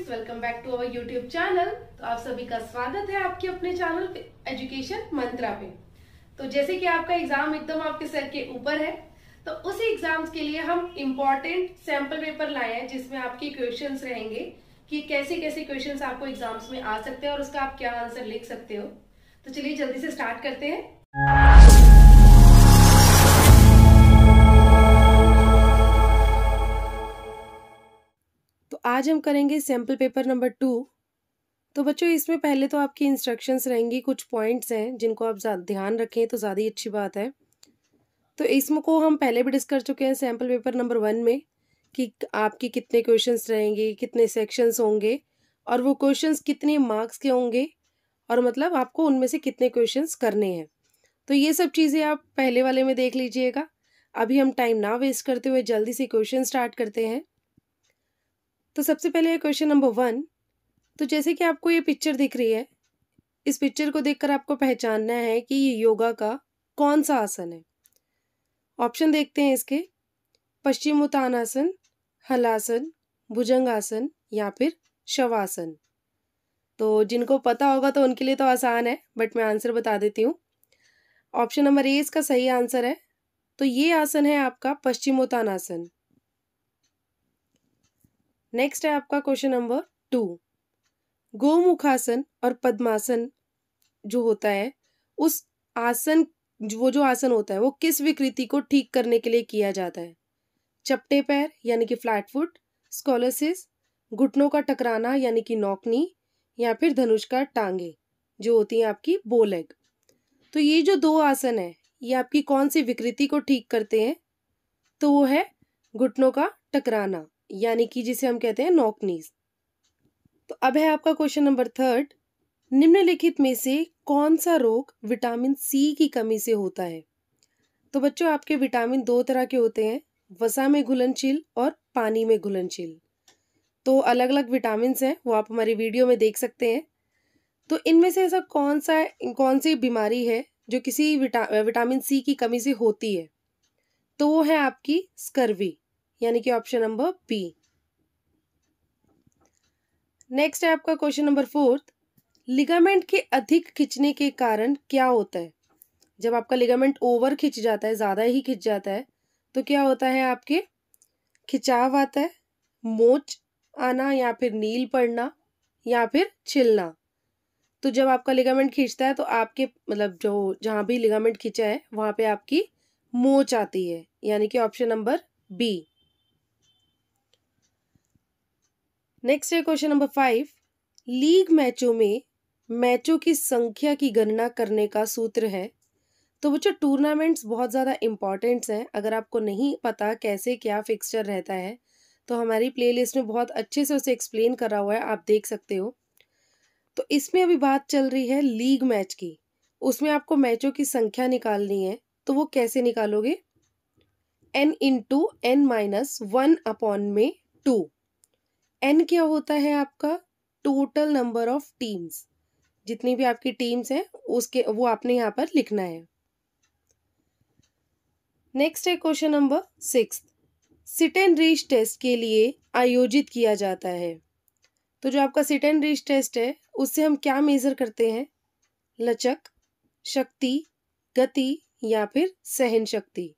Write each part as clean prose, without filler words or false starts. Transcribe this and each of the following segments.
Friends, welcome back to our YouTube channel. तो आप सभी का स्वागत है आपके अपने चैनल पे एजुकेशन मंत्रा पे। तो जैसे कि आपका एग्जाम एकदम आपके सर के ऊपर है, तो उसी एग्जाम्स के लिए हम इम्पोर्टेंट सैंपल पेपर लाए हैं जिसमें आपके क्वेश्चंस रहेंगे कि कैसे कैसे क्वेश्चंस आपको एग्जाम्स में आ सकते हैं और उसका आप क्या आंसर लिख सकते हो। तो चलिए जल्दी से स्टार्ट करते हैं। तो आज हम करेंगे सैम्पल पेपर नंबर 2। तो बच्चों इसमें पहले तो आपकी इंस्ट्रक्शंस रहेंगी, कुछ पॉइंट्स हैं जिनको आप ध्यान रखें तो ज़्यादा ही अच्छी बात है। तो इसमें को हम पहले भी डिस्कस कर चुके हैं सैम्पल पेपर नंबर 1 में कि आपके कितने क्वेश्चंस रहेंगे, कितने सेक्शंस होंगे और वो क्वेश्चंस कितने मार्क्स के होंगे और मतलब आपको उनमें से कितने क्वेश्चंस करने हैं। तो ये सब चीज़ें आप पहले वाले में देख लीजिएगा। अभी हम टाइम ना वेस्ट करते हुए जल्दी से क्वेश्चन स्टार्ट करते हैं। तो सबसे पहले है क्वेश्चन नंबर 1। तो जैसे कि आपको ये पिक्चर दिख रही है, इस पिक्चर को देखकर आपको पहचानना है कि ये योगा का कौन सा आसन है। ऑप्शन देखते हैं इसके, पश्चिमोत्तानासन, हलासन, भुजंगासन या फिर शवासन। तो जिनको पता होगा तो उनके लिए तो आसान है, बट मैं आंसर बता देती हूँ। ऑप्शन नंबर ए इसका सही आंसर है। तो ये आसन है आपका पश्चिमोत्तानासन। नेक्स्ट है आपका क्वेश्चन नंबर 2। गोमुखासन और पद्मासन जो होता है, उस आसन वो जो आसन होता है वो किस विकृति को ठीक करने के लिए किया जाता है? चपटे पैर यानी कि फ्लैट फुट, स्कोलोसिस, घुटनों का टकराना यानी कि नॉकनी या फिर धनुष का टांगे जो होती है आपकी बो लेग। तो ये जो दो आसन है ये आपकी कौन सी विकृति को ठीक करते हैं? तो वो है घुटनों का टकराना यानी कि जिसे हम कहते हैं नॉकनीज। तो अब है आपका क्वेश्चन नंबर 3। निम्नलिखित में से कौन सा रोग विटामिन सी की कमी से होता है? तो बच्चों आपके विटामिन 2 तरह के होते हैं, वसा में घुलनशील और पानी में घुलनशील। तो अलग अलग विटामिन हैं, वो आप हमारी वीडियो में देख सकते हैं। तो इनमें से ऐसा कौन सी बीमारी है जो किसी विटामिन सी की कमी से होती है? तो वो है आपकी स्कर्वी यानी कि ऑप्शन नंबर बी। नेक्स्ट है आपका क्वेश्चन नंबर 4। लिगामेंट के अधिक खिंचने के कारण क्या होता है? जब आपका लिगामेंट ओवर खिंच जाता है, ज़्यादा ही खिंच जाता है, तो क्या होता है? आपके खिंचाव आता है, मोच आना या फिर नील पड़ना या फिर छिलना। तो जब आपका लिगामेंट खींचता है तो आपके मतलब जो जहाँ भी लिगामेंट खींचा है वहाँ पे आपकी मोच आती है यानी कि ऑप्शन नंबर बी। नेक्स्ट है क्वेश्चन नंबर 5। लीग मैचों में मैचों की संख्या की गणना करने का सूत्र है। तो बच्चों टूर्नामेंट्स बहुत ज़्यादा इम्पॉर्टेंट्स हैं। अगर आपको नहीं पता कैसे क्या फिक्सचर रहता है तो हमारी प्लेलिस्ट में बहुत अच्छे से उसे एक्सप्लेन करा हुआ है, आप देख सकते हो। तो इसमें अभी बात चल रही है लीग मैच की, उसमें आपको मैचों की संख्या निकालनी है। तो वो कैसे निकालोगे? n into n minus 1/2। n क्या होता है? आपका टोटल नंबर ऑफ टीम्स, जितनी भी आपकी टीम्स हैं उसके वो आपने यहाँ पर लिखना है। नेक्स्ट है question number 6। Sit and reach test के लिए आयोजित किया जाता है। तो जो आपका सिट एंड रीच टेस्ट है उससे हम क्या मेजर करते हैं? लचक, शक्ति, गति या फिर सहन शक्ति।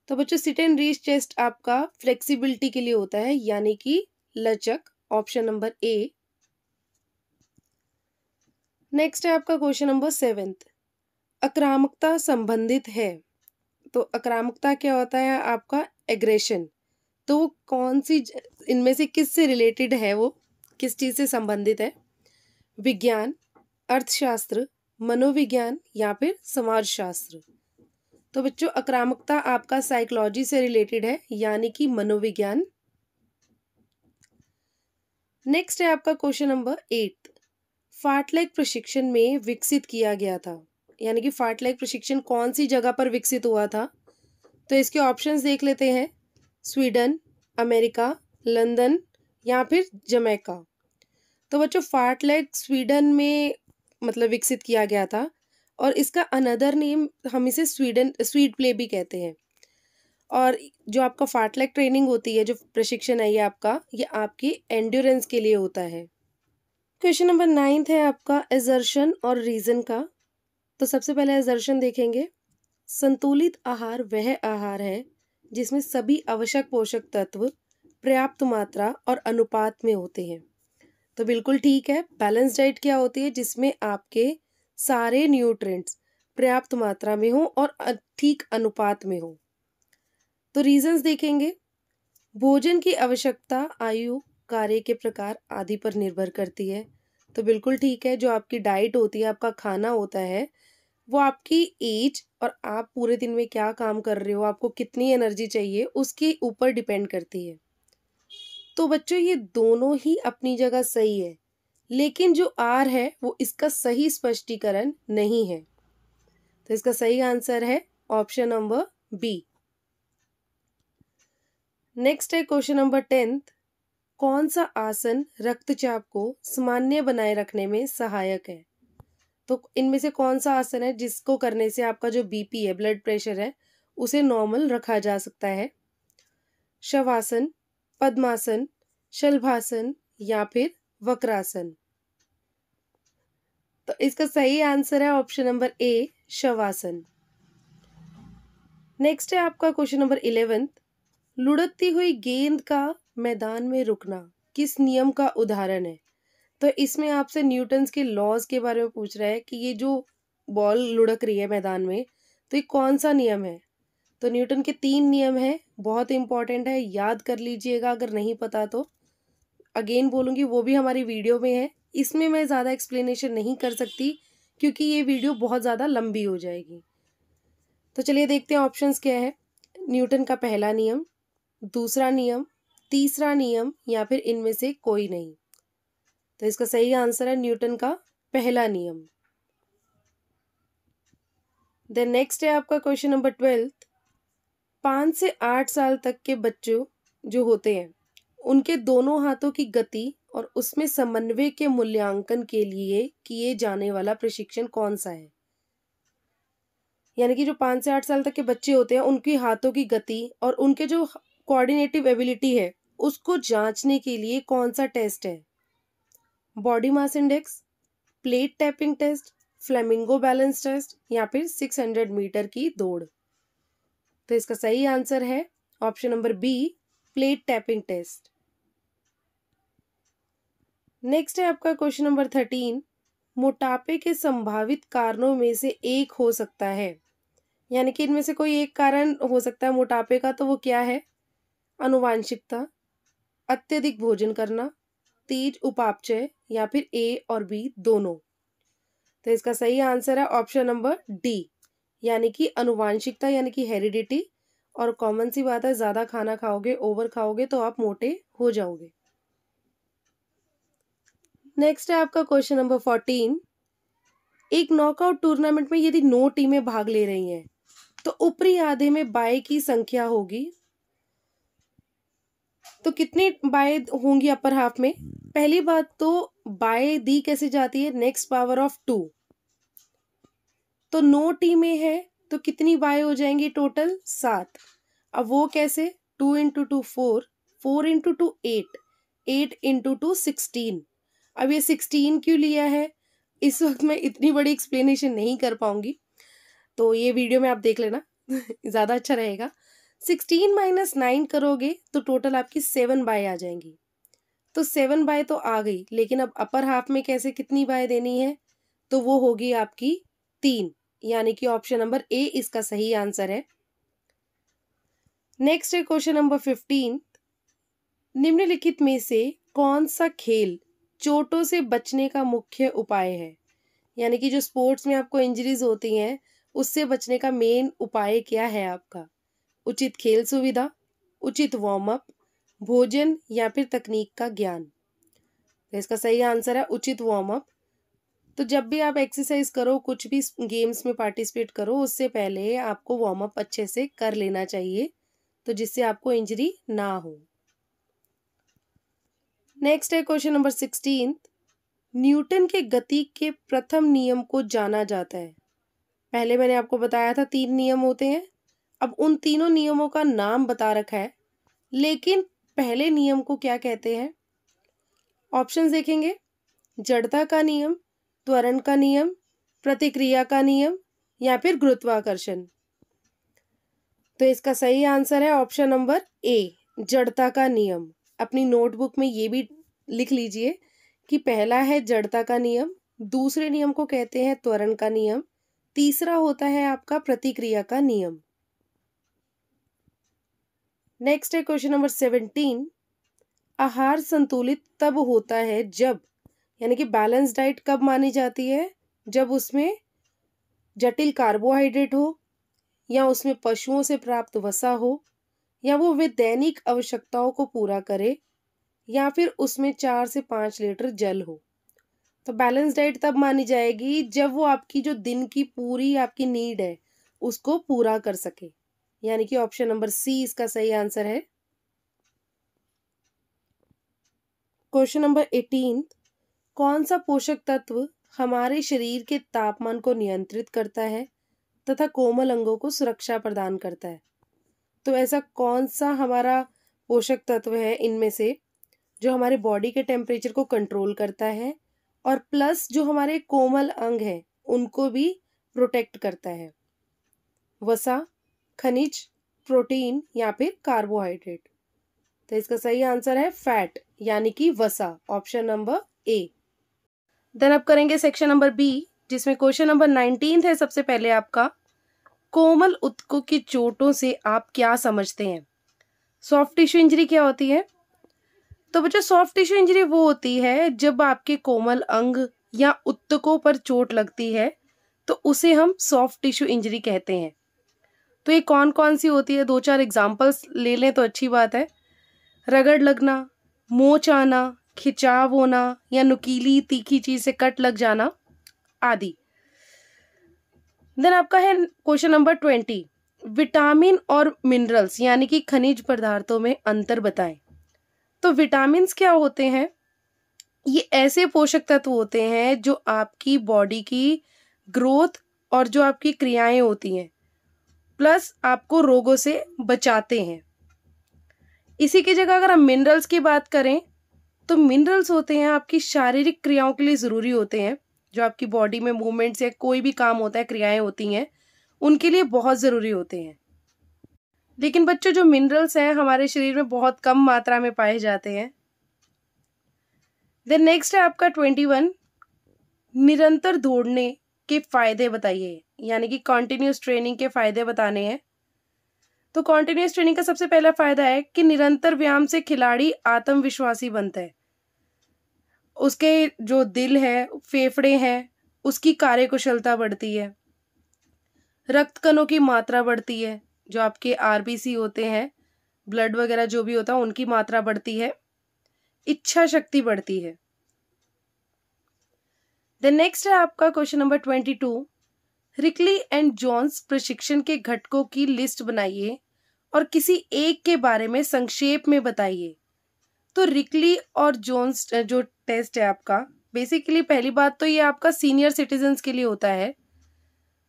तो बच्चों सिट एंड रीच टेस्ट आपका फ्लेक्सिबिलिटी के लिए होता है यानी कि लचक, ऑप्शन नंबर ए। नेक्स्ट है आपका क्वेश्चन नंबर 7। आक्रामकता संबंधित है। तो आक्रामकता क्या होता है? आपका एग्रेशन। तो वो कौन सी इनमें से किस से रिलेटेड है? वो किस चीज़ से संबंधित है? विज्ञान, अर्थशास्त्र, मनोविज्ञान या फिर समाजशास्त्र। तो बच्चों आक्रामकता आपका साइकोलॉजी से रिलेटेड है यानी कि मनोविज्ञान। नेक्स्ट है आपका क्वेश्चन नंबर 8। फार्टलैग प्रशिक्षण में विकसित किया गया था, यानी कि फार्टलैग प्रशिक्षण कौन सी जगह पर विकसित हुआ था? तो इसके ऑप्शंस देख लेते हैं, स्वीडन, अमेरिका, लंदन या फिर जमैका। तो बच्चों फार्टलैग स्वीडन में मतलब विकसित किया गया था और इसका अनदर नेम हम इसे स्वीड प्ले भी कहते हैं। और जो आपका फार्टलेग ट्रेनिंग होती है, जो प्रशिक्षण है ये आपकी एंड्योरेंस के लिए होता है। क्वेश्चन नंबर 9 है आपका एजर्शन और रीजन का। तो सबसे पहले एजर्शन देखेंगे। संतुलित आहार वह आहार है जिसमें सभी आवश्यक पोषक तत्व पर्याप्त मात्रा और अनुपात में होते हैं। तो बिल्कुल ठीक है। बैलेंस डाइट क्या होती है? जिसमें आपके सारे न्यूट्रिएंट्स पर्याप्त मात्रा में हो और ठीक अनुपात में हो। तो रीजंस देखेंगे। भोजन की आवश्यकता आयु, कार्य के प्रकार आदि पर निर्भर करती है। तो बिल्कुल ठीक है। जो आपकी डाइट होती है, आपका खाना होता है, वो आपकी एज और आप पूरे दिन में क्या काम कर रहे हो, आपको कितनी एनर्जी चाहिए, उसके ऊपर डिपेंड करती है। तो बच्चों ये दोनों ही अपनी जगह सही है, लेकिन जो आर है वो इसका सही स्पष्टीकरण नहीं है। तो इसका सही आंसर है ऑप्शन नंबर बी। नेक्स्ट है क्वेश्चन नंबर 10। कौन सा आसन रक्तचाप को सामान्य बनाए रखने में सहायक है? तो इनमें से कौन सा आसन है जिसको करने से आपका जो बीपी है, ब्लड प्रेशर है, उसे नॉर्मल रखा जा सकता है? शवासन, पद्मासन, शलभासन या फिर वक्रासन? तो इसका सही आंसर है option number A, shavasana. Next है आपका क्वेश्चन नंबर 11। लुढ़कती हुई गेंद का मैदान में रुकना किस नियम का उदाहरण है? तो इसमें आपसे न्यूटन्स के लॉज के बारे में पूछ रहा है कि ये जो बॉल लुढ़क रही है मैदान में, तो ये कौन सा नियम है? तो न्यूटन के 3 नियम है, बहुत इंपॉर्टेंट है, याद कर लीजिएगा अगर नहीं पता तो। अगेन बोलूँगी, वो भी हमारी वीडियो में है। इसमें मैं ज़्यादा एक्सप्लेनेशन नहीं कर सकती क्योंकि ये वीडियो बहुत ज़्यादा लंबी हो जाएगी। तो चलिए देखते हैं ऑप्शंस क्या है। न्यूटन का पहला नियम, दूसरा नियम, तीसरा नियम या फिर इनमें से कोई नहीं। तो इसका सही आंसर है न्यूटन का पहला नियम। देन नेक्स्ट है आपका क्वेश्चन नंबर 12। 5 से 8 साल तक के बच्चों जो होते हैं, उनके दोनों हाथों की गति और उसमें समन्वय के मूल्यांकन के लिए किए जाने वाला प्रशिक्षण कौन सा है? यानी कि जो 5 से 8 साल तक के बच्चे होते हैं, उनकी हाथों की गति और उनके जो कोऑर्डिनेटिव एबिलिटी है, उसको जांचने के लिए कौन सा टेस्ट है? Body mass index, plate tapping test, flamingo balance test या फिर 600 मीटर की दौड़? तो इसका सही आंसर है option number B, plate tapping test. Next है आपका क्वेश्चन नंबर 13। मोटापे के संभावित कारणों में से एक हो सकता है, यानी कि इनमें से कोई एक कारण हो सकता है मोटापे का, तो वो क्या है? आनुवांशिकता, अत्यधिक भोजन करना, तेज उपापचय या फिर ए और बी दोनों? तो इसका सही आंसर है ऑप्शन नंबर डी, यानी कि आनुवांशिकता, यानी कि हेरिडिटी। और कॉमन सी बात है, ज्यादा खाना खाओगे, ओवर खाओगे तो आप मोटे हो जाओगे। नेक्स्ट है आपका क्वेश्चन नंबर 14। एक नॉकआउट टूर्नामेंट में यदि 9 टीमें भाग ले रही हैं, तो ऊपरी आधे में बाय की संख्या होगी, तो कितनी बाय होंगी अपर हाफ में? पहली बात तो बाय दी कैसे जाती है? Next power of 2। तो 9 टीमें हैं तो कितनी बाय हो जाएंगी टोटल? 7। अब वो कैसे? 2 इंटू 2 4, 4 इंटू 2 8, 8 इंटू 2 16। अब ये 16 क्यों लिया है, इस वक्त मैं इतनी बड़ी एक्सप्लेनेशन नहीं कर पाऊंगी, तो ये वीडियो में आप देख लेना ज़्यादा अच्छा रहेगा। 16 माइनस 9 करोगे तो टोटल आपकी 7 बाय आ जाएंगी। तो 7 बाय तो आ गई, लेकिन अब अपर हाफ में कैसे कितनी बाय देनी है? तो वो होगी आपकी 3, यानी कि ऑप्शन नंबर ए इसका सही आंसर है। नेक्स्ट है क्वेश्चन नंबर 15। निम्नलिखित में से कौन सा खेल चोटों से बचने का मुख्य उपाय है? यानी कि जो स्पोर्ट्स में आपको इंजरीज होती हैं, उससे बचने का मेन उपाय क्या है आपका? उचित खेल सुविधा, उचित वार्म अप, भोजन या फिर तकनीक का ज्ञान? तो इसका सही आंसर है उचित वार्म अप। तो जब भी आप एक्सरसाइज करो, कुछ भी गेम्स में पार्टिसिपेट करो, उससे पहले आपको वार्म अप अच्छे से कर लेना चाहिए, तो जिससे आपको इंजरी ना हो। नेक्स्ट है क्वेश्चन नंबर 16। न्यूटन के गति के प्रथम नियम को जाना जाता है। पहले मैंने आपको बताया था 3 नियम होते हैं। अब उन तीनों नियमों का नाम बता रखा है, लेकिन पहले नियम को क्या कहते हैं? ऑप्शंस देखेंगे, जड़ता का नियम, त्वरण का नियम, प्रतिक्रिया का नियम या फिर गुरुत्वाकर्षण। तो इसका सही आंसर है ऑप्शन नंबर ए, जड़ता का नियम। अपनी नोटबुक में ये भी लिख लीजिए कि पहला है जड़ता का नियम, दूसरे नियम को कहते हैं त्वरण का नियम, तीसरा होता है आपका प्रतिक्रिया का नियम। नेक्स्ट है क्वेश्चन नंबर 17। आहार संतुलित तब होता है जब, यानी कि बैलेंस डाइट कब मानी जाती है? जब उसमें जटिल कार्बोहाइड्रेट हो, या उसमें पशुओं से प्राप्त वसा हो, या वो वे दैनिक आवश्यकताओं को पूरा करे, या फिर उसमें 4 से 5 लीटर जल हो। तो बैलेंस डाइट तब मानी जाएगी जब वो आपकी जो दिन की पूरी आपकी नीड है उसको पूरा कर सके, यानी कि ऑप्शन नंबर सी इसका सही आंसर है। Question number 18। कौन सा पोषक तत्व हमारे शरीर के तापमान को नियंत्रित करता है तथा कोमल अंगों को सुरक्षा प्रदान करता है? तो ऐसा कौन सा हमारा पोषक तत्व है इनमें से जो हमारे बॉडी के टेम्परेचर को कंट्रोल करता है और प्लस जो हमारे कोमल अंग हैं उनको भी प्रोटेक्ट करता है? वसा, खनिज, प्रोटीन या फिर कार्बोहाइड्रेट? तो इसका सही आंसर है फैट, यानी कि वसा, ऑप्शन नंबर ए। देन अब करेंगे सेक्शन नंबर बी, जिसमें क्वेश्चन नंबर 19 है। सबसे पहले आपका, कोमल ऊतकों की चोटों से आप क्या समझते हैं? सॉफ्ट टिश्यू इंजरी क्या होती है? तो बच्चों सॉफ्ट टिश्यू इंजरी वो होती है जब आपके कोमल अंग या ऊतकों पर चोट लगती है, तो उसे हम सॉफ्ट टिश्यू इंजरी कहते हैं। तो ये कौन कौन सी होती है? 2-4 एग्जांपल्स ले लें तो अच्छी बात है। रगड़ लगना, मोच आना, खिंचाव होना या नुकीली तीखी चीज से कट लग जाना आदि। देन आपका है क्वेश्चन नंबर 20। विटामिन और मिनरल्स यानी कि खनिज पदार्थों में अंतर बताएं। तो विटामिन क्या होते हैं? ये ऐसे पोषक तत्व होते हैं जो आपकी बॉडी की ग्रोथ और जो आपकी क्रियाएं होती हैं प्लस आपको रोगों से बचाते हैं। इसी की जगह अगर हम मिनरल्स की बात करें तो मिनरल्स होते हैं आपकी शारीरिक क्रियाओं के लिए जरूरी होते हैं, जो आपकी बॉडी में मूवमेंट्स या कोई भी काम होता है, क्रियाएं होती हैं, उनके लिए बहुत जरूरी होते हैं। लेकिन बच्चों जो मिनरल्स हैं हमारे शरीर में बहुत कम मात्रा में पाए जाते हैं। देन नेक्स्ट है आपका 21। निरंतर दौड़ने के फायदे बताइए, यानी कि कॉन्टिन्यूस ट्रेनिंग के फायदे बताने हैं। तो कॉन्टिन्यूस ट्रेनिंग का सबसे पहला फायदा है कि निरंतर व्यायाम से खिलाड़ी आत्मविश्वासी बनता है। उसके जो दिल है, फेफड़े हैं, उसकी कार्यकुशलता बढ़ती है। रक्त कणों की मात्रा बढ़ती है, जो आपके आरबीसी होते हैं, ब्लड वगैरह जो भी होता है उनकी मात्रा बढ़ती है। इच्छा शक्ति बढ़ती है। देन नेक्स्ट है आपका question number 22। Rikli and Jones प्रशिक्षण के घटकों की लिस्ट बनाइए और किसी एक के बारे में संक्षेप में बताइए। तो रिकली और जोन्स जो टेस्ट है आपका, बेसिकली पहली बात तो ये आपका सीनियर सिटीजन्स के लिए होता है।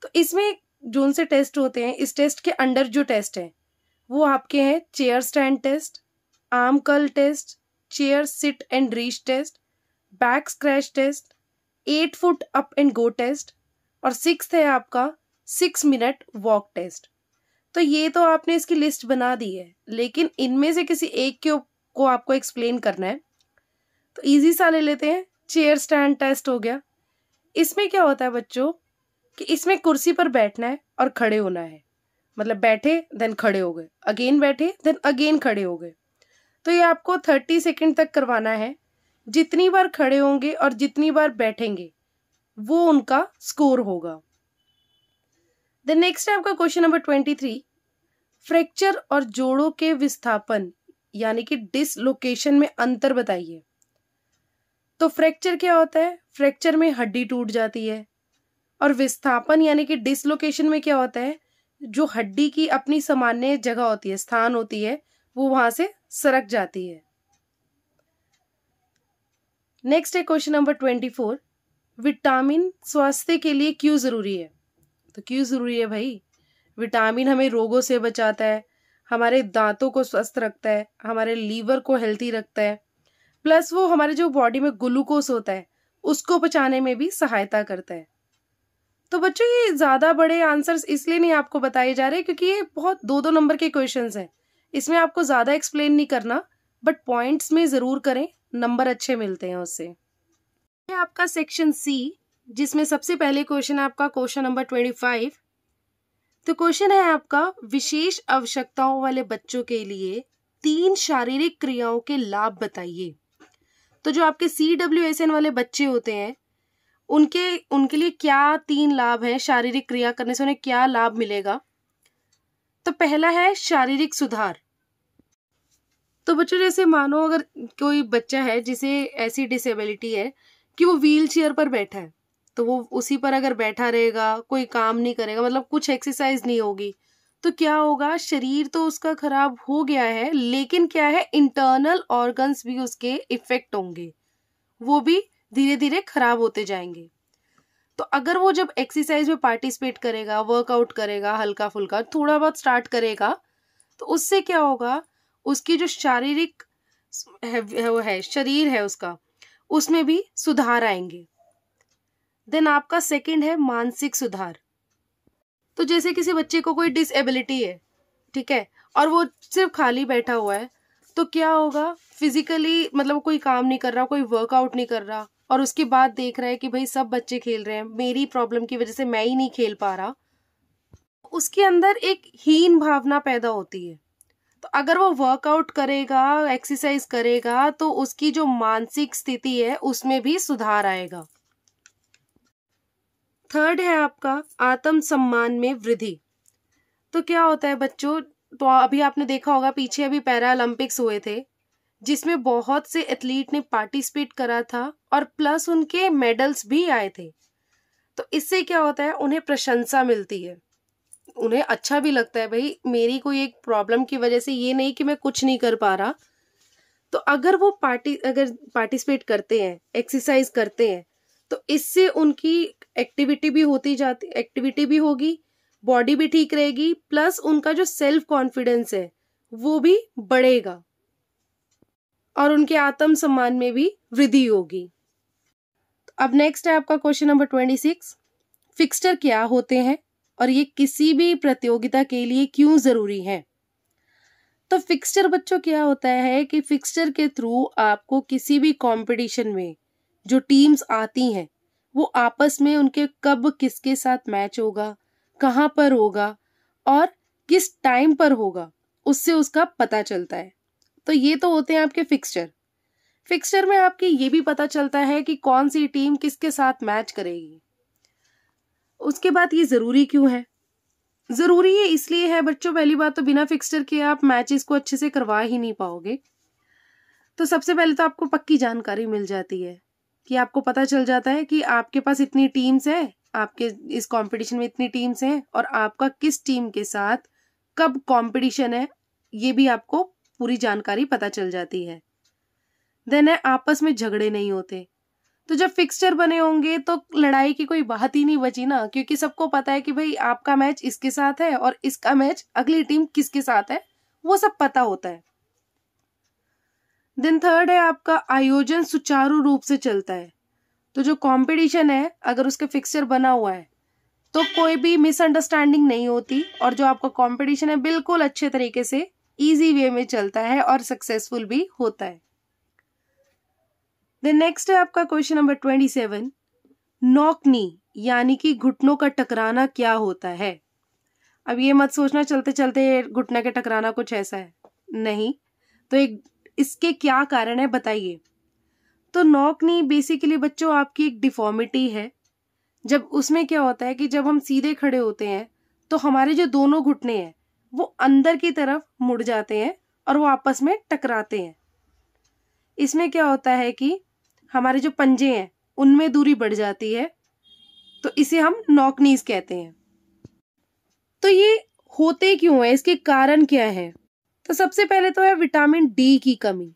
तो इसमें जोन से टेस्ट होते हैं, इस टेस्ट के अंडर जो टेस्ट है वो आपके हैं chair stand test, arm curl test, chair sit and reach test, back scratch test, 8 foot up and go test, और 6th है आपका 6 मिनट वॉक टेस्ट। तो ये तो आपने इसकी लिस्ट बना दी है, लेकिन इनमें से किसी एक को आपको एक्सप्लेन करना है। तो इजी सा ले लेते हैं, चेयर स्टैंड टेस्ट हो गया। इसमें क्या होता है बच्चों कि इसमें कुर्सी पर बैठना है और खड़े होना है, मतलब बैठे देन खड़े हो गए, अगेन बैठे देन अगेन खड़े हो गए। तो ये आपको 30 सेकंड तक करवाना है। जितनी बार खड़े होंगे और जितनी बार बैठेंगे वो उनका स्कोर होगा। देन नेक्स्ट है आपका क्वेश्चन नंबर 23। फ्रैक्चर और जोड़ों के विस्थापन यानी कि डिसलोकेशन में अंतर बताइए। तो फ्रैक्चर क्या होता है? फ्रैक्चर में हड्डी टूट जाती है, और विस्थापन यानी कि डिसलोकेशन में क्या होता है? जो हड्डी की अपनी सामान्य जगह होती है, स्थान होती है, वो वहां से सरक जाती है। नेक्स्ट है क्वेश्चन नंबर 24। विटामिन स्वास्थ्य के लिए क्यों जरूरी है? तो क्यों जरूरी है भाई? विटामिन हमें रोगों से बचाता है, हमारे दांतों को स्वस्थ रखता है, हमारे लीवर को हेल्थी रखता है, प्लस वो हमारे जो बॉडी में ग्लूकोज होता है उसको पचाने में भी सहायता करता है। तो बच्चों ये ज़्यादा बड़े आंसर्स इसलिए नहीं आपको बताए जा रहे क्योंकि ये बहुत 2-2 नंबर के क्वेश्चंस हैं। इसमें आपको ज़्यादा एक्सप्लेन नहीं करना, बट पॉइंट्स में ज़रूर करें, नंबर अच्छे मिलते हैं उससे। है आपका सेक्शन सी, जिसमें सबसे पहले क्वेश्चन है आपका क्वेश्चन नंबर 25। तो क्वेश्चन है आपका, विशेष आवश्यकताओं वाले बच्चों के लिए 3 शारीरिक क्रियाओं के लाभ बताइए। तो जो आपके CWSN वाले बच्चे होते हैं उनके लिए क्या 3 लाभ हैं, शारीरिक क्रिया करने से उन्हें क्या लाभ मिलेगा। तो पहला है शारीरिक सुधार। तो बच्चों जैसे मानो अगर कोई बच्चा है जिसे ऐसी डिसेबिलिटी है कि वो व्हील चेयर पर बैठा है, तो वो उसी पर अगर बैठा रहेगा, कोई काम नहीं करेगा, मतलब कुछ एक्सरसाइज नहीं होगी, तो क्या होगा, शरीर तो उसका खराब हो गया है, लेकिन क्या है, इंटरनल ऑर्गन्स भी उसके इफेक्ट होंगे, वो भी धीरे धीरे खराब होते जाएंगे। तो अगर वो जब एक्सरसाइज में पार्टिसिपेट करेगा, वर्कआउट करेगा, हल्का फुल्का थोड़ा बहुत स्टार्ट करेगा, तो उससे क्या होगा, उसकी जो शारीरिक शरीर है उसका, उसमें भी सुधार आएंगे। देन आपका सेकंड है मानसिक सुधार। तो जैसे किसी बच्चे को कोई डिसेबिलिटी है, ठीक है, और वो सिर्फ खाली बैठा हुआ है, तो क्या होगा, फिजिकली मतलब कोई काम नहीं कर रहा, कोई वर्कआउट नहीं कर रहा, और उसके बाद देख रहा है कि भाई सब बच्चे खेल रहे हैं, मेरी प्रॉब्लम की वजह से मैं ही नहीं खेल पा रहा, उसके अंदर एक हीन भावना पैदा होती है। तो अगर वो वर्कआउट करेगा, एक्सरसाइज करेगा, तो उसकी जो मानसिक स्थिति है उसमें भी सुधार आएगा। थर्ड है आपका आत्म सम्मान में वृद्धि। तो क्या होता है बच्चों, तो अभी आपने देखा होगा पीछे अभी पैरालंपिक्स हुए थे, जिसमें बहुत से एथलीट ने पार्टिसिपेट करा था और प्लस उनके मेडल्स भी आए थे। तो इससे क्या होता है, उन्हें प्रशंसा मिलती है, उन्हें अच्छा भी लगता है, भाई मेरी कोई एक प्रॉब्लम की वजह से ये नहीं कि मैं कुछ नहीं कर पा रहा। तो अगर वो पार्टिसिपेट करते हैं, एक्सरसाइज करते हैं, तो इससे उनकी एक्टिविटी भी होगी, बॉडी भी ठीक रहेगी, प्लस उनका जो सेल्फ कॉन्फिडेंस है वो भी बढ़ेगा और उनके आत्म सम्मान में भी वृद्धि होगी। अब नेक्स्ट है आपका क्वेश्चन नंबर 26। फिक्स्चर क्या होते हैं और ये किसी भी प्रतियोगिता के लिए क्यों जरूरी है। तो फिक्स्चर बच्चों क्या होता है कि फिक्स्चर के थ्रू आपको किसी भी कंपटीशन में जो टीम्स आती हैं वो आपस में उनके कब किसके साथ मैच होगा, कहाँ पर होगा और किस टाइम पर होगा, उससे उसका पता चलता है। तो ये तो होते हैं आपके फिक्स्चर। फिक्स्चर में आपके ये भी पता चलता है कि कौन सी टीम किसके साथ मैच करेगी। उसके बाद ये जरूरी क्यों है, जरूरी ये इसलिए है बच्चों, पहली बात तो बिना फिक्स्चर के आप मैचेस को अच्छे से करवा ही नहीं पाओगे। तो सबसे पहले तो आपको पक्की जानकारी मिल जाती है कि आपको पता चल जाता है कि आपके पास इतनी टीम्स है, आपके इस कंपटीशन में इतनी टीम्स हैं और आपका किस टीम के साथ कब कंपटीशन है, ये भी आपको पूरी जानकारी पता चल जाती है। देन है आपस में झगड़े नहीं होते। तो जब फिक्स्चर बने होंगे तो लड़ाई की कोई बात ही नहीं बची ना, क्योंकि सबको पता है कि भाई आपका मैच इसके साथ है और इसका मैच अगली टीम किसके साथ है, वो सब पता होता है। दिन थर्ड है आपका आयोजन सुचारू रूप से चलता है। तो जो कंपटीशन है अगर उसका फिक्स्चर बना हुआ है तो कोई भी मिसअंडरस्टैंडिंग नहीं होती और जो आपका कंपटीशन है बिल्कुल अच्छे तरीके से इजी वे में चलता है और सक्सेसफुल भी होता है। देन नेक्स्ट है आपका क्वेश्चन नंबर 27। नॉक नी यानी कि घुटनों का टकराना क्या होता है। अब ये मत सोचना चलते चलते घुटना के टकराना कुछ ऐसा है, नहीं। तो इसके क्या कारण है बताइए। तो नॉक नी बेसिकली बच्चों आपकी एक डिफॉर्मिटी है। जब उसमें क्या होता है कि जब हम सीधे खड़े होते हैं तो हमारे जो दोनों घुटने हैं वो अंदर की तरफ मुड़ जाते हैं और वो आपस में टकराते हैं। इसमें क्या होता है कि हमारे जो पंजे हैं उनमें दूरी बढ़ जाती है, तो इसे हम नॉक नीज कहते हैं। तो ये होते क्यों है, इसके कारण क्या है। तो सबसे पहले तो है विटामिन डी की कमी।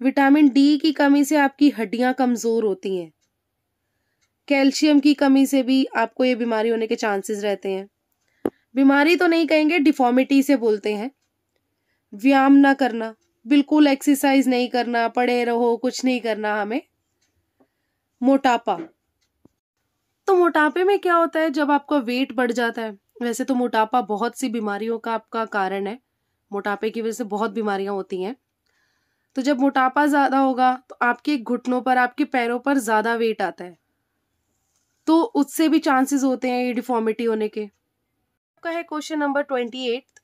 विटामिन डी की कमी से आपकी हड्डियां कमजोर होती हैं। कैल्शियम की कमी से भी आपको ये बीमारी होने के चांसेस रहते हैं। बीमारी तो नहीं कहेंगे, डिफॉर्मिटी से बोलते हैं। व्यायाम ना करना, बिल्कुल एक्सरसाइज नहीं करना, पड़े रहो, कुछ नहीं करना हमें। मोटापा, तो मोटापे में क्या होता है, जब आपका वेट बढ़ जाता है। वैसे तो मोटापा बहुत सी बीमारियों का आपका कारण है, मोटापे की वजह से बहुत बीमारियां होती हैं। तो जब मोटापा ज्यादा होगा तो आपके घुटनों पर, आपके पैरों पर ज्यादा वेट आता है, तो उससे भी चांसेस होते हैं ये डिफॉर्मिटी होने के। आपका है क्वेश्चन नंबर 28,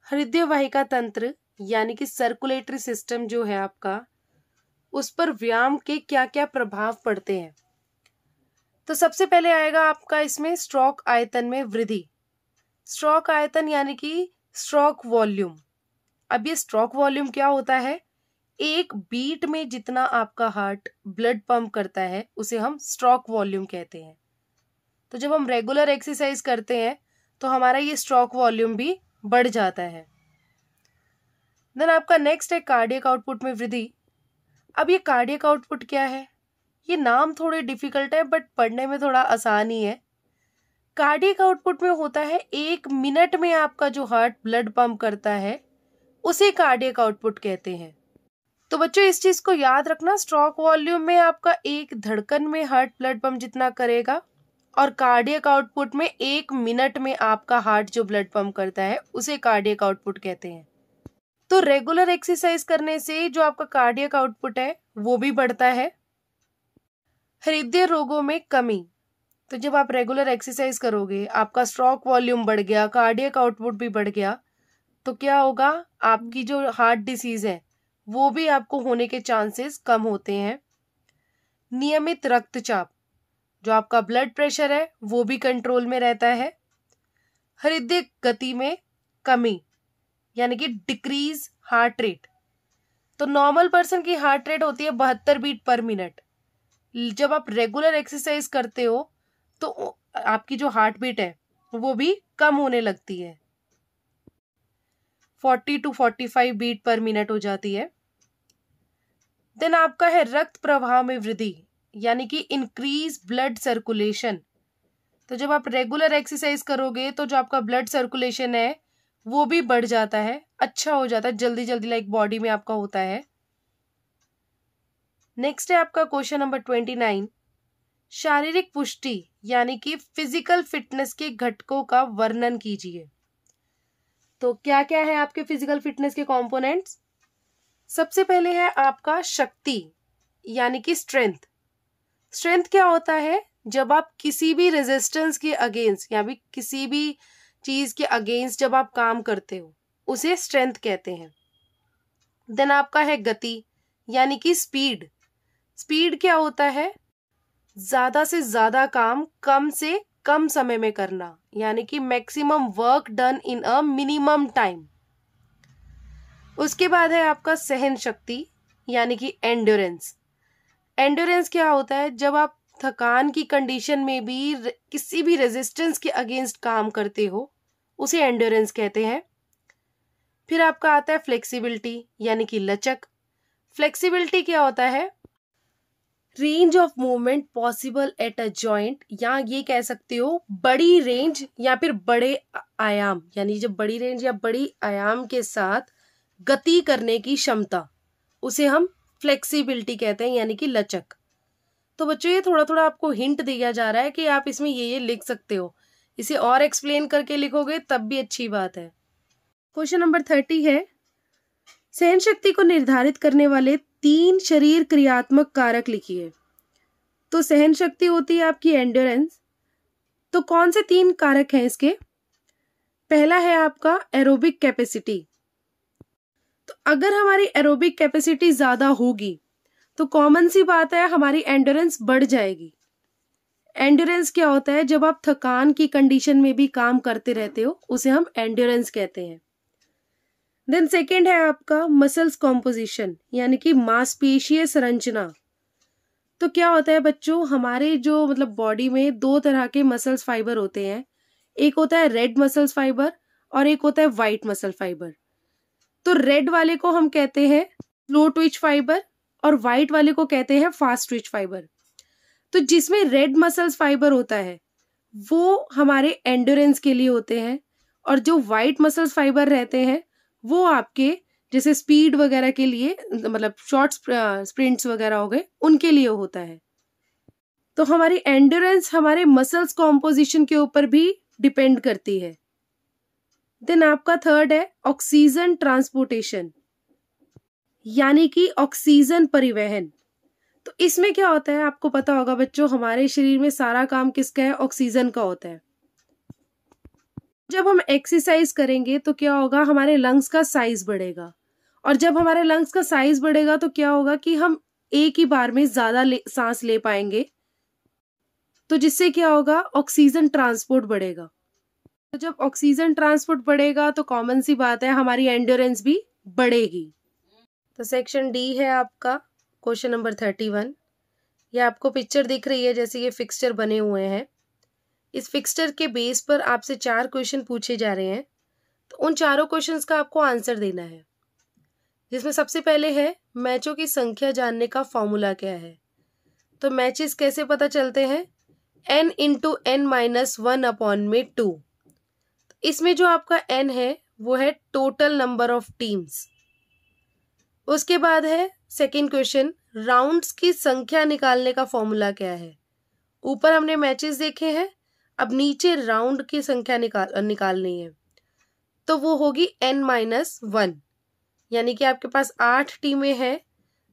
हृदय वाहिका तंत्र यानी कि सर्कुलेटरी सिस्टम जो है आपका, उस पर व्यायाम के क्या क्या प्रभाव पड़ते हैं। तो सबसे पहले आएगा आपका इसमें स्ट्रोक आयतन में वृद्धि। स्ट्रोक आयतन यानी कि स्ट्रोक वॉल्यूम। अब ये स्ट्रोक वॉल्यूम क्या होता है, एक बीट में जितना आपका हार्ट ब्लड पंप करता है उसे हम स्ट्रोक वॉल्यूम कहते हैं। तो जब हम रेगुलर एक्सरसाइज करते हैं तो हमारा ये स्ट्रोक वॉल्यूम भी बढ़ जाता है। देन आपका नेक्स्ट है कार्डियक आउटपुट में वृद्धि। अब ये कार्डियक आउटपुट क्या है, ये नाम थोड़े डिफिकल्ट है बट पढ़ने में थोड़ा आसान ही है। कार्डियक आउटपुट में होता है 1 मिनट में आपका जो हार्ट ब्लड पंप करता है उसे कार्डियक आउटपुट कहते हैं। तो बच्चों इस चीज को याद रखना, स्ट्रोक वॉल्यूम में आपका एक धड़कन में हार्ट ब्लड पंप जितना करेगा, और कार्डियक आउटपुट में 1 मिनट में आपका हार्ट जो ब्लड पंप करता है उसे कार्डियक आउटपुट कहते हैं। तो रेगुलर एक्सरसाइज करने से जो आपका कार्डियक आउटपुट है वो भी बढ़ता है। हृदय रोगों में कमी, तो जब आप रेगुलर एक्सरसाइज करोगे, आपका स्ट्रोक वॉल्यूम बढ़ गया, कार्डियक आउटपुट भी बढ़ गया, तो क्या होगा, आपकी जो हार्ट डिसीज है वो भी आपको होने के चांसेस कम होते हैं। नियमित रक्तचाप, जो आपका ब्लड प्रेशर है वो भी कंट्रोल में रहता है। हृदय गति में कमी यानी कि डिक्रीज हार्ट रेट। तो नॉर्मल पर्सन की हार्ट रेट होती है 72 बीट पर मिनट। जब आप रेगुलर एक्सरसाइज करते हो तो आपकी जो हार्ट बीट है वो भी कम होने लगती है, 40 to 45 बीट पर मिनट हो जाती है। देन आपका है रक्त प्रवाह में वृद्धि यानी कि इंक्रीज ब्लड सर्कुलेशन। तो जब आप रेगुलर एक्सरसाइज करोगे तो जो आपका ब्लड सर्कुलेशन है वो भी बढ़ जाता है, अच्छा हो जाता है, जल्दी जल्दी लाइक बॉडी में आपका होता है। नेक्स्ट है आपका क्वेश्चन नंबर 29, शारीरिक पुष्टि यानी कि फिजिकल फिटनेस के घटकों का वर्णन कीजिए। तो क्या क्या है आपके फिजिकल फिटनेस के कंपोनेंट्स। सबसे पहले है आपका शक्ति यानी कि स्ट्रेंथ। स्ट्रेंथ क्या होता है, जब आप किसी भी रेजिस्टेंस के अगेंस्ट या भी किसी भी चीज के अगेंस्ट जब आप काम करते हो उसे स्ट्रेंथ कहते हैं। देन आपका है गति यानी कि स्पीड। स्पीड क्या होता है, ज्यादा से ज्यादा काम कम से कम समय में करना, यानी कि maximum work done in a minimum time. उसके बाद है आपका सहन शक्ति यानी कि एंड्योरेंस। एंड्योरेंस क्या होता है, जब आप थकान की कंडीशन में भी किसी भी रेजिस्टेंस के अगेंस्ट काम करते हो उसे एंड्योरेंस कहते हैं। फिर आपका आता है फ्लेक्सिबिलिटी यानी कि लचक। फ्लेक्सिबिलिटी क्या होता है, range of movement possible at a joint, या ये कह सकते हो बड़ी रेंज या फिर बड़े आयाम, यानी जब बड़ी रेंज या बड़ी आयाम के साथ गति करने की क्षमता, उसे हम फ्लेक्सिबिलिटी कहते हैं यानी कि लचक। तो बच्चों ये थोड़ा थोड़ा आपको हिंट दिया जा रहा है कि आप इसमें ये लिख सकते हो, इसे और एक्सप्लेन करके लिखोगे तब भी अच्छी बात है। क्वेश्चन नंबर 30 है, सहन शक्ति को निर्धारित करने वाले 3 शरीर क्रियात्मक कारक लिखिए। तो सहन शक्ति होती है आपकी एंड्योरेंस, तो कौन से 3 कारक हैं इसके। पहला है आपका एरोबिक कैपेसिटी। तो अगर हमारी एरोबिक कैपेसिटी ज्यादा होगी तो कॉमन सी बात है हमारी एंड्योरेंस बढ़ जाएगी। एंड्योरेंस क्या होता है, जब आप थकान की कंडीशन में भी काम करते रहते हो उसे हम एंड्योरेंस कहते हैं। देन सेकेंड है आपका मसल्स कॉम्पोजिशन यानी कि मांसपेशीय संरचना। तो क्या होता है बच्चों, हमारे जो मतलब बॉडी में 2 तरह के मसल्स फाइबर होते हैं, एक होता है रेड मसल्स फाइबर और एक होता है व्हाइट मसल फाइबर। तो रेड वाले को हम कहते हैं स्लो ट्विच फाइबर और व्हाइट वाले को कहते हैं फास्ट ट्विच फाइबर। तो जिसमें रेड मसल्स फाइबर होता है वो हमारे एंड्योरेंस के लिए होते हैं, और जो वाइट मसल्स फाइबर रहते हैं वो आपके जैसे स्पीड वगैरह के लिए, मतलब शॉर्ट स्प्रिंट्स वगैरह हो गए, उनके लिए होता है। तो हमारी एंड्योरेंस हमारे मसल्स कॉम्पोजिशन के ऊपर भी डिपेंड करती है। देन आपका थर्ड है ऑक्सीजन ट्रांसपोर्टेशन, यानी कि ऑक्सीजन परिवहन। तो इसमें क्या होता है, आपको पता होगा बच्चों, हमारे शरीर में सारा काम किसका है, ऑक्सीजन का होता है। जब हम एक्सरसाइज करेंगे तो क्या होगा, हमारे लंग्स का साइज बढ़ेगा, और जब हमारे लंग्स का साइज बढ़ेगा तो क्या होगा कि हम एक ही बार में ज्यादा सांस ले पाएंगे, तो जिससे क्या होगा, ऑक्सीजन ट्रांसपोर्ट बढ़ेगा। तो जब ऑक्सीजन ट्रांसपोर्ट बढ़ेगा तो कॉमन सी बात है, हमारी एंड्योरेंस भी बढ़ेगी। तो सेक्शन डी है आपका क्वेश्चन नंबर 31। ये आपको पिक्चर दिख रही है, जैसे ये फिक्सचर बने हुए हैं। इस फिक्सचर के बेस पर आपसे 4 क्वेश्चन पूछे जा रहे हैं, तो उन चारों क्वेश्चंस का आपको आंसर देना है। जिसमें सबसे पहले है मैचों की संख्या जानने का फॉर्मूला क्या है। तो मैचेस कैसे पता चलते हैं, n into n minus 1 upon में 2। इसमें जो आपका n है वो है टोटल नंबर ऑफ टीम्स। उसके बाद है सेकेंड क्वेश्चन, राउंड्स की संख्या निकालने का फॉर्मूला क्या है। ऊपर हमने मैचेस देखे हैं, अब नीचे राउंड की संख्या निकालनी है, तो वो होगी n माइनस 1, यानी कि आपके पास 8 टीमें हैं,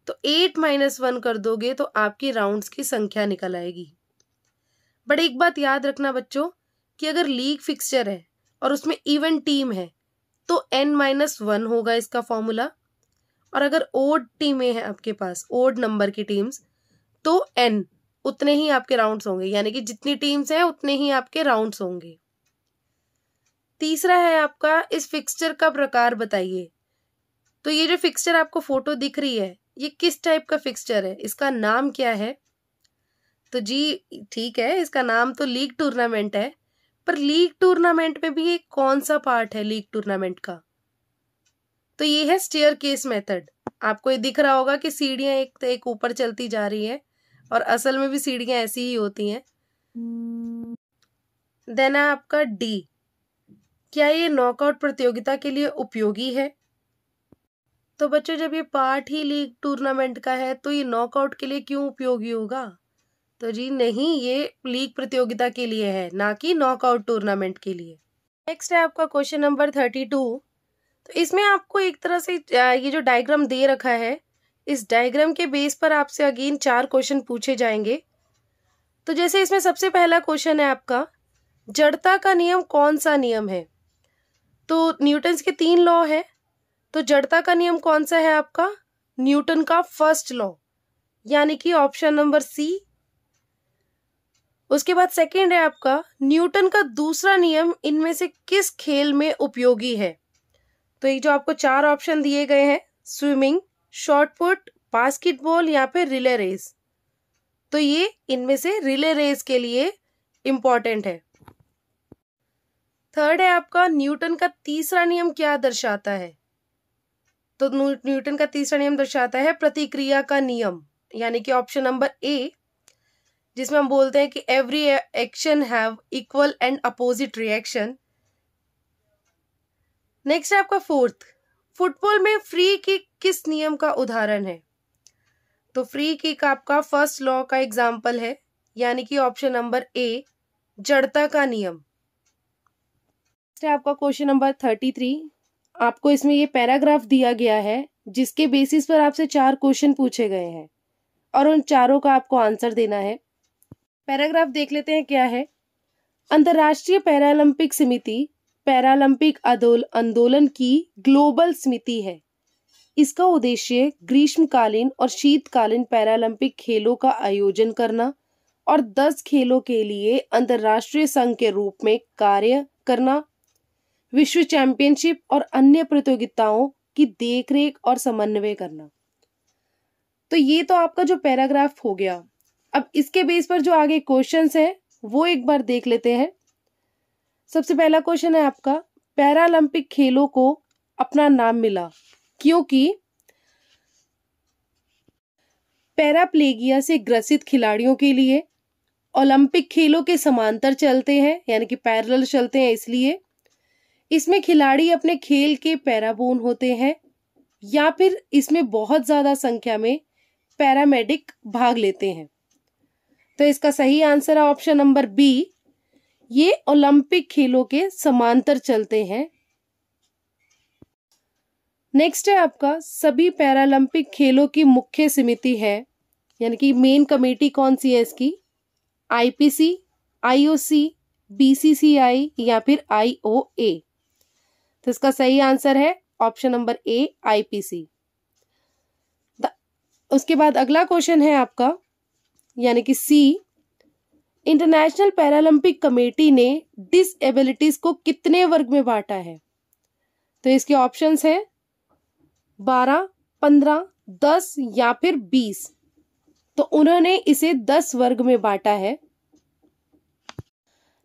तो 8 माइनस 1 कर दोगे तो आपकी राउंड्स की संख्या निकल आएगी। बट एक बात याद रखना बच्चों, कि अगर लीग फिक्सचर है और उसमें इवन टीम है तो n माइनस 1 होगा इसका फॉर्मूला, और अगर ओड टीमें हैं आपके पास, ओड नंबर की टीम्स, तो n उतने ही आपके राउंड्स होंगे, यानी कि जितनी टीम्स हैं उतने ही आपके राउंड्स होंगे। तीसरा है आपका इस फिक्सचर का प्रकार बताइए। तो ये जो फिक्सचर आपको फोटो दिख रही है, ये किस टाइप का फिक्सचर है, इसका नाम क्या है। तो जी ठीक है, इसका नाम तो लीग टूर्नामेंट है, पर लीग टूर्नामेंट में भी एक कौन सा पार्ट है लीग टूर्नामेंट का, तो ये है स्टेयर केस मेथड। आपको ये दिख रहा होगा कि सीढ़ियां एक ऊपर चलती जा रही है, और असल में भी सीढ़ियां ऐसी ही होती हैं। देन है आपका डी, क्या ये नॉकआउट प्रतियोगिता के लिए उपयोगी है। तो बच्चों जब ये पार्ट ही लीग टूर्नामेंट का है तो ये नॉकआउट के लिए क्यों उपयोगी होगा, तो जी नहीं, ये लीग प्रतियोगिता के लिए है, ना कि नॉकआउट टूर्नामेंट के लिए। नेक्स्ट है आपका क्वेश्चन नंबर 32। तो इसमें आपको एक तरह से ये जो डायग्राम दे रखा है, इस डायग्राम के बेस पर आपसे अगेन 4 क्वेश्चन पूछे जाएंगे। तो जैसे इसमें सबसे पहला क्वेश्चन है आपका, जड़ता का नियम कौन सा नियम है। तो न्यूटन्स के 3 लॉ है, तो जड़ता का नियम कौन सा है आपका, न्यूटन का फर्स्ट लॉ, यानी कि ऑप्शन नंबर सी। उसके बाद सेकंड है आपका, न्यूटन का दूसरा नियम इनमें से किस खेल में उपयोगी है। तो ये जो आपको 4 ऑप्शन दिए गए हैं, स्विमिंग, शॉटपुट, बास्केटबॉल या फिर रिले रेस, तो ये इनमें से रिले रेस के लिए इंपॉर्टेंट है। थर्ड है आपका, न्यूटन का तीसरा नियम क्या दर्शाता है। तो न्यूटन का तीसरा नियम दर्शाता है प्रतिक्रिया का नियम, यानी कि ऑप्शन नंबर ए, जिसमें हम बोलते हैं कि every action have equal and opposite reaction. Next है आपका फोर्थ, फुटबॉल में फ्री किक किस नियम का उदाहरण है। तो फ्री किक आपका फर्स्ट लॉ का एग्जाम्पल है, यानी कि ऑप्शन नंबर ए, जड़ता का नियम। नेक्स्ट है आपका क्वेश्चन नंबर 33। आपको इसमें ये पैराग्राफ दिया गया है, जिसके बेसिस पर आपसे 4 क्वेश्चन पूछे गए हैं, और उन चारों का आपको आंसर देना है। पैराग्राफ देख लेते हैं क्या है। अंतर्राष्ट्रीय पैरालंपिक समिति पैरालंपिक आंदोलन की ग्लोबल समिति है। इसका उद्देश्य ग्रीष्मकालीन और शीतकालीन पैरालंपिक खेलों का आयोजन करना और 10 खेलों के लिए अंतर्राष्ट्रीय संघ के रूप में कार्य करना, विश्व चैंपियनशिप और अन्य प्रतियोगिताओं की देखरेख और समन्वय करना। तो ये तो आपका जो पैराग्राफ हो गया। अब इसके बेस पर जो आगे क्वेश्चंस है वो एक बार देख लेते हैं। सबसे पहला क्वेश्चन है आपका, पैरालंपिक खेलों को अपना नाम मिला क्योंकि पैराप्लेगिया से ग्रसित खिलाड़ियों के लिए ओलंपिक खेलों के समांतर चलते हैं, यानी कि पैरेलल चलते हैं, इसलिए इसमें खिलाड़ी अपने खेल के पैराबोन होते हैं, या फिर इसमें बहुत ज्यादा संख्या में पैरामेडिक भाग लेते हैं। तो इसका सही आंसर है ऑप्शन नंबर बी, ये ओलंपिक खेलों के समांतर चलते हैं। नेक्स्ट है आपका, सभी पैरालंपिक खेलों की मुख्य समिति है, यानी कि मेन कमेटी कौन सी है इसकी? आईपीसी, आईओसी, बीसीसीआई या फिर आईओए। तो इसका सही आंसर है ऑप्शन नंबर ए, आईपीसी। उसके बाद अगला क्वेश्चन है आपका, यानी कि सी, इंटरनेशनल पैरालंपिक कमेटी ने डिसएबिलिटीज को कितने वर्ग में बांटा है? तो इसके ऑप्शंस है 12, 15, 10 या फिर 20। तो उन्होंने इसे 10 वर्ग में बांटा है।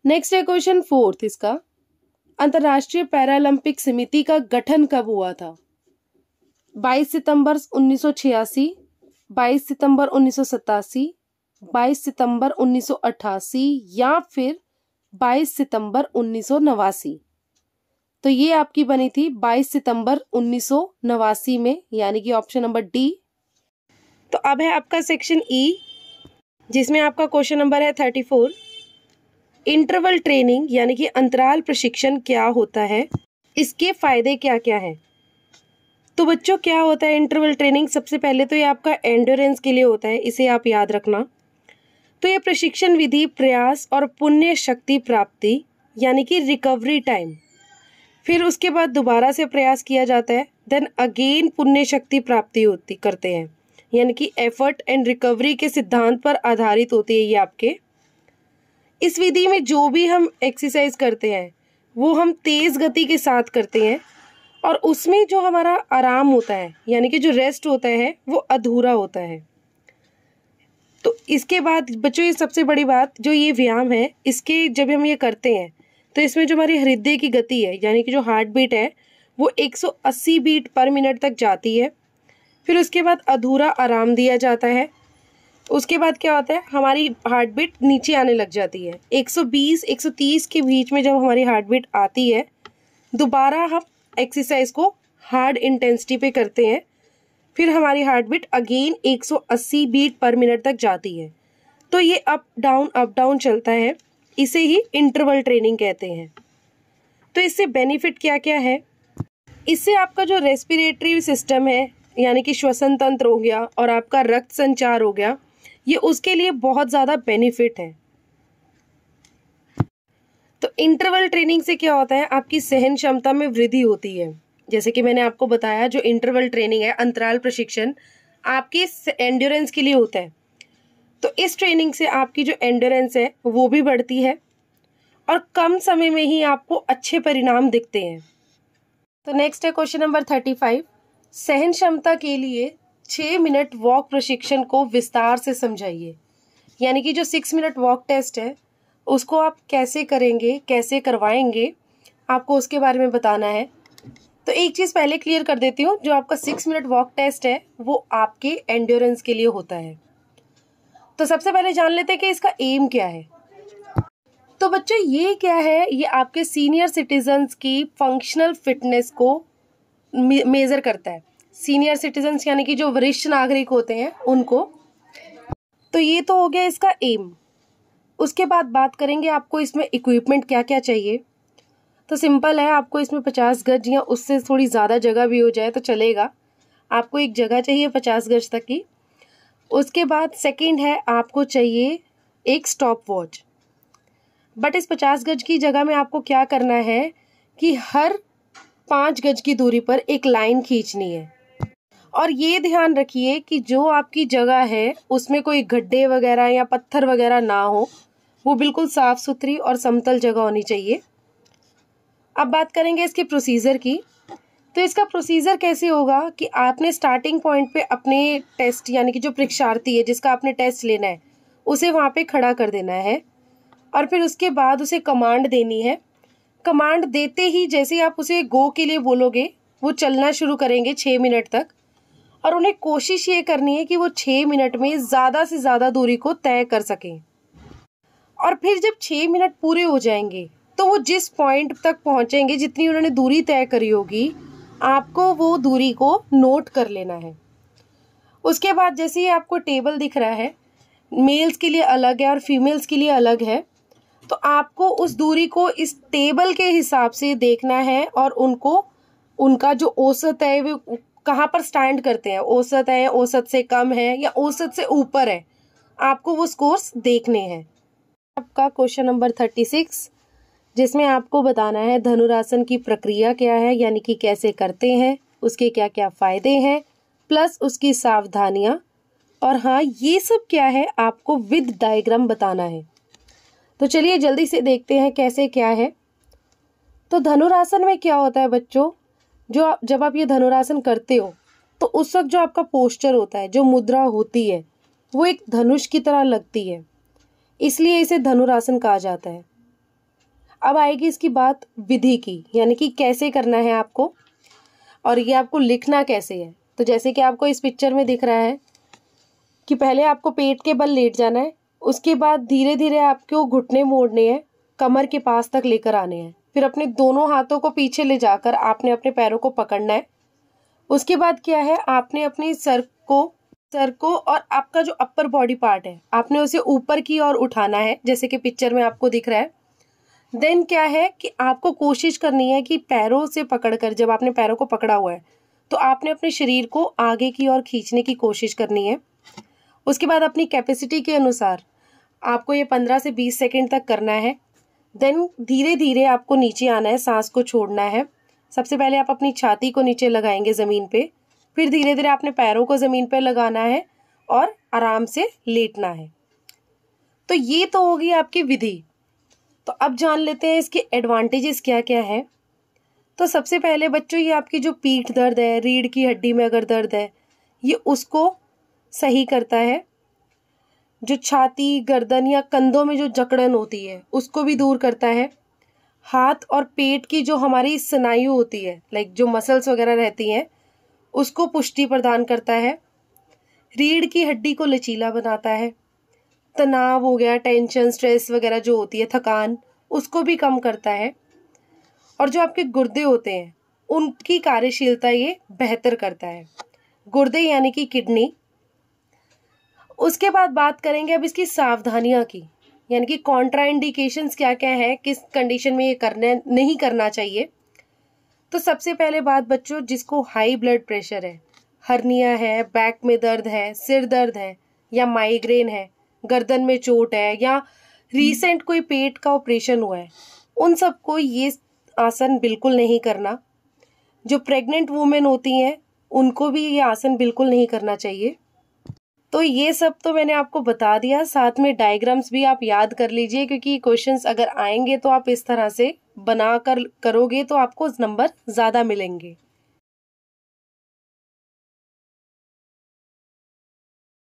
नेक्स्ट है क्वेश्चन 4 इसका, अंतर्राष्ट्रीय पैरालंपिक समिति का गठन कब हुआ था? 22 सितंबर 1986, 22 सितंबर 1987, 22 सितंबर 1988 या फिर 22 सितंबर 1989। तो ये आपकी बनी थी 22 सितंबर 1989 में, यानी कि ऑप्शन नंबर डी। तो अब है आपका सेक्शन ई, जिसमें आपका क्वेश्चन नंबर है 34, इंटरवल ट्रेनिंग यानी कि अंतराल प्रशिक्षण क्या होता है, इसके फायदे क्या क्या हैं? तो बच्चों, क्या होता है इंटरवल ट्रेनिंग? सबसे पहले तो ये आपका एंड्योरेंस के लिए होता है, इसे आप याद रखना। तो ये प्रशिक्षण विधि प्रयास और पुण्य शक्ति प्राप्ति यानी कि रिकवरी टाइम, फिर उसके बाद दोबारा से प्रयास किया जाता है, देन अगेन पुण्य शक्ति प्राप्ति होती करते हैं, यानी कि एफर्ट एंड रिकवरी के सिद्धांत पर आधारित होती है ये आपके। इस विधि में जो भी हम एक्सरसाइज करते हैं वो हम तेज गति के साथ करते हैं, और उसमें जो हमारा आराम होता है यानी कि जो रेस्ट होता है वो अधूरा होता है। तो इसके बाद बच्चों, ये सबसे बड़ी बात, जो ये व्यायाम है इसके जब हम ये करते हैं तो इसमें जो हमारी हृदय की गति है यानी कि जो हार्ट बीट है वो 180 बीट पर मिनट तक जाती है। फिर उसके बाद अधूरा आराम दिया जाता है। उसके बाद क्या होता है, हमारी हार्ट बीट नीचे आने लग जाती है। 120-130 के बीच में जब हमारी हार्ट बीट आती है, दोबारा हम एक्सरसाइज को हार्ड इंटेंसिटी पे करते हैं, फिर हमारी heart beat again 180 beat per minute तक जाती है। तो ये अप डाउन चलता है, इसे ही इंटरवल ट्रेनिंग कहते हैं। तो इससे बेनिफिट क्या क्या है? इससे आपका जो रेस्पिरेटरी सिस्टम है यानी कि श्वसन तंत्र हो गया और आपका रक्त संचार हो गया, ये उसके लिए बहुत ज़्यादा बेनिफिट है। तो इंटरवल ट्रेनिंग से क्या होता है, आपकी सहन क्षमता में वृद्धि होती है। जैसे कि मैंने आपको बताया, जो इंटरवल ट्रेनिंग है, अंतराल प्रशिक्षण, आपके एंड्योरेंस के लिए होता है। तो इस ट्रेनिंग से आपकी जो एंड्योरेंस है वो भी बढ़ती है और कम समय में ही आपको अच्छे परिणाम दिखते हैं। तो नेक्स्ट है क्वेश्चन नंबर 35, सहन क्षमता के लिए 6 मिनट वॉक प्रशिक्षण को विस्तार से समझाइए। यानी कि जो 6 मिनट वॉक टेस्ट है उसको आप कैसे करेंगे, कैसे करवाएंगे, आपको उसके बारे में बताना है। तो एक चीज़ पहले क्लियर कर देती हूँ, जो आपका 6 मिनट वॉक टेस्ट है वो आपके एंड्योरेंस के लिए होता है। तो सबसे पहले जान लेते हैं कि इसका एम क्या है। तो बच्चों, ये क्या है, ये आपके सीनियर सिटीजन्स की फंक्शनल फिटनेस को मेज़र करता है। सीनियर सिटीजन्स यानी कि जो वरिष्ठ नागरिक होते हैं उनको। तो ये तो हो गया इसका एम। उसके बाद बात करेंगे आपको इसमें इक्विपमेंट क्या क्या चाहिए। तो सिंपल है, आपको इसमें 50 गज या उससे थोड़ी ज़्यादा जगह भी हो जाए तो चलेगा। आपको एक जगह चाहिए 50 गज तक की। उसके बाद सेकंड है, आपको चाहिए एक स्टॉप वॉच। बट इस 50 गज की जगह में आपको क्या करना है कि हर 5 गज की दूरी पर एक लाइन खींचनी है। और ये ध्यान रखिए कि जो आपकी जगह है उसमें कोई गड्ढे वगैरह या पत्थर वगैरह ना हो, वो बिल्कुल साफ़ सुथरी और समतल जगह होनी चाहिए। अब बात करेंगे इसके प्रोसीजर की। तो इसका प्रोसीजर कैसे होगा कि आपने स्टार्टिंग पॉइंट पे अपने टेस्ट यानी कि जो परीक्षार्थी है जिसका आपने टेस्ट लेना है उसे वहाँ पे खड़ा कर देना है, और फिर उसके बाद उसे कमांड देनी है। कमांड देते ही जैसे ही आप उसे गो के लिए बोलोगे, वो चलना शुरू करेंगे 6 मिनट तक। और उन्हें कोशिश ये करनी है कि वो 6 मिनट में ज़्यादा से ज़्यादा दूरी को तय कर सकें। और फिर जब 6 मिनट पूरे हो जाएंगे तो वो जिस पॉइंट तक पहुंचेंगे, जितनी उन्होंने दूरी तय करी होगी, आपको वो दूरी को नोट कर लेना है। उसके बाद जैसे ही आपको टेबल दिख रहा है, मेल्स के लिए अलग है और फीमेल्स के लिए अलग है, तो आपको उस दूरी को इस टेबल के हिसाब से देखना है और उनको उनका जो औसत है वो कहाँ पर स्टैंड करते हैं, औसत है, औसत से कम है या औसत से ऊपर है, आपको वो स्कोर्स देखने हैं। आपका क्वेश्चन नंबर 36, जिसमें आपको बताना है धनुरासन की प्रक्रिया क्या है, यानी कि कैसे करते हैं, उसके क्या क्या फायदे हैं, प्लस उसकी सावधानियां, और हाँ ये सब क्या है आपको विद डायग्राम बताना है। तो चलिए जल्दी से देखते हैं कैसे क्या है। तो धनुरासन में क्या होता है बच्चों, जब आप ये धनुरासन करते हो तो उस वक्त जो आपका पोस्चर होता है, जो मुद्रा होती है, वो एक धनुष की तरह लगती है, इसलिए इसे धनुरासन कहा जाता है। अब आएगी इसकी बात विधि की, यानी कि कैसे करना है आपको और ये आपको लिखना कैसे है। तो जैसे कि आपको इस पिक्चर में दिख रहा है कि पहले आपको पेट के बल लेट जाना है, उसके बाद धीरे धीरे आपको घुटने मोड़ने हैं, कमर के पास तक लेकर आने हैं, फिर अपने दोनों हाथों को पीछे ले जाकर आपने अपने पैरों को पकड़ना है। उसके बाद क्या है, आपने अपने सर को और आपका जो अपर बॉडी पार्ट है आपने उसे ऊपर की ओर उठाना है, जैसे कि पिक्चर में आपको दिख रहा है। देन क्या है कि आपको कोशिश करनी है कि पैरों से पकड़कर, जब आपने पैरों को पकड़ा हुआ है तो आपने अपने शरीर को आगे की ओर खींचने की कोशिश करनी है। उसके बाद अपनी कैपेसिटी के अनुसार आपको ये 15 से 20 सेकंड तक करना है। देन धीरे धीरे आपको नीचे आना है, सांस को छोड़ना है। सबसे पहले आप अपनी छाती को नीचे लगाएंगे ज़मीन पे, फिर धीरे धीरे आपने पैरों को ज़मीन पे लगाना है और आराम से लेटना है। तो ये तो होगी आपकी विधि। तो अब जान लेते हैं इसके एडवांटेजेस क्या क्या है। तो सबसे पहले बच्चों, ये आपकी जो पीठ दर्द है, रीढ़ की हड्डी में अगर दर्द है, ये उसको सही करता है। जो छाती, गर्दन या कंधों में जो जकड़न होती है उसको भी दूर करता है। हाथ और पेट की जो हमारी स्नायु होती है, लाइक जो मसल्स वगैरह रहती हैं, उसको पुष्टि प्रदान करता है। रीढ़ की हड्डी को लचीला बनाता है। तनाव हो गया, टेंशन, स्ट्रेस वगैरह जो होती है, थकान, उसको भी कम करता है। और जो आपके गुर्दे होते हैं उनकी कार्यशीलता ये बेहतर करता है। गुर्दे यानी कि किडनी। उसके बाद बात करेंगे अब इसकी सावधानियां की, यानी कि कॉन्ट्राइंडिकेशंस क्या क्या है, किस कंडीशन में ये नहीं करना चाहिए। तो सबसे पहले बात बच्चों, जिसको हाई ब्लड प्रेशर है, हर्निया है, बैक में दर्द है, सिर दर्द है या माइग्रेन है, गर्दन में चोट है या रीसेंट कोई पेट का ऑपरेशन हुआ है, उन सबको ये आसन बिल्कुल नहीं करना। जो प्रेग्नेंट वुमेन होती हैं उनको भी ये आसन बिल्कुल नहीं करना चाहिए। तो ये सब तो मैंने आपको बता दिया, साथ में डायग्राम्स भी आप याद कर लीजिए, क्योंकि क्वेश्चंस अगर आएंगे तो आप इस तरह से बना कर करोगे तो आपको नंबर ज़्यादा मिलेंगे।